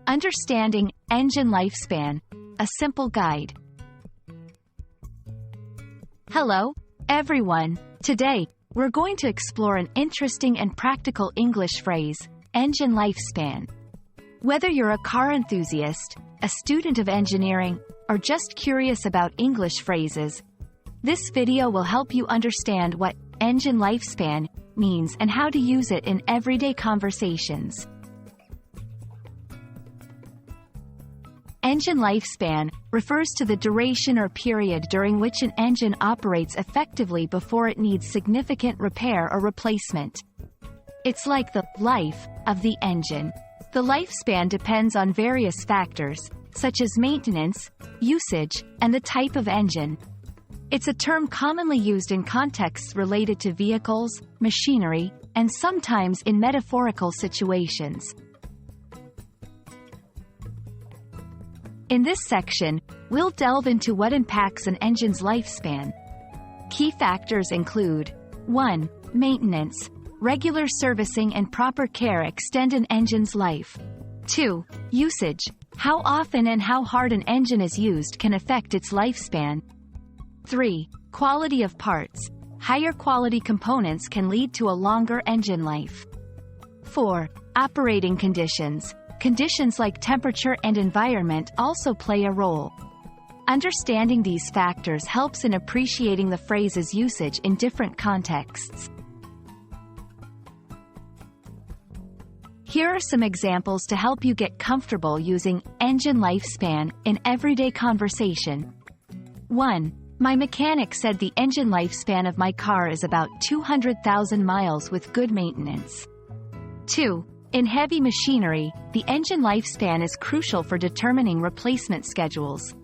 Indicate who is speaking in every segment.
Speaker 1: Understanding engine lifespan, a simple guide. Hello, everyone. Today, we're going to explore an interesting and practical English phrase, engine lifespan. Whether you're a car enthusiast, a student of engineering, or just curious about English phrases, this video will help you understand what engine lifespan means and how to use it in everyday conversations. Engine lifespan refers to the duration or period during which an engine operates effectively before it needs significant repair or replacement. It's like the life of the engine. The lifespan depends on various factors, such as maintenance, usage, and the type of engine. It's a term commonly used in contexts related to vehicles, machinery, and sometimes in metaphorical situations. In this section, we'll delve into what impacts an engine's lifespan. Key factors include 1. Maintenance. Regular servicing and proper care extend an engine's life. 2. Usage. How often and how hard an engine is used can affect its lifespan. 3. Quality of parts. Higher quality components can lead to a longer engine life. 4. Operating conditions. Conditions like temperature and environment also play a role. Understanding these factors helps in appreciating the phrase's usage in different contexts. Here are some examples to help you get comfortable using engine lifespan in everyday conversation. 1. My mechanic said the engine lifespan of my car is about 200,000 miles with good maintenance. 2. In heavy machinery, the engine lifespan is crucial for determining replacement schedules.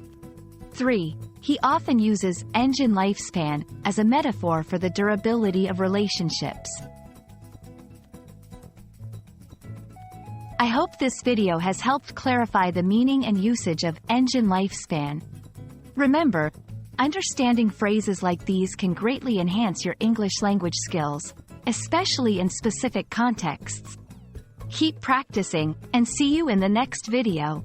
Speaker 1: 3. He often uses engine lifespan as a metaphor for the durability of relationships. I hope this video has helped clarify the meaning and usage of engine lifespan. Remember, understanding phrases like these can greatly enhance your English language skills, especially in specific contexts. Keep practicing, and see you in the next video.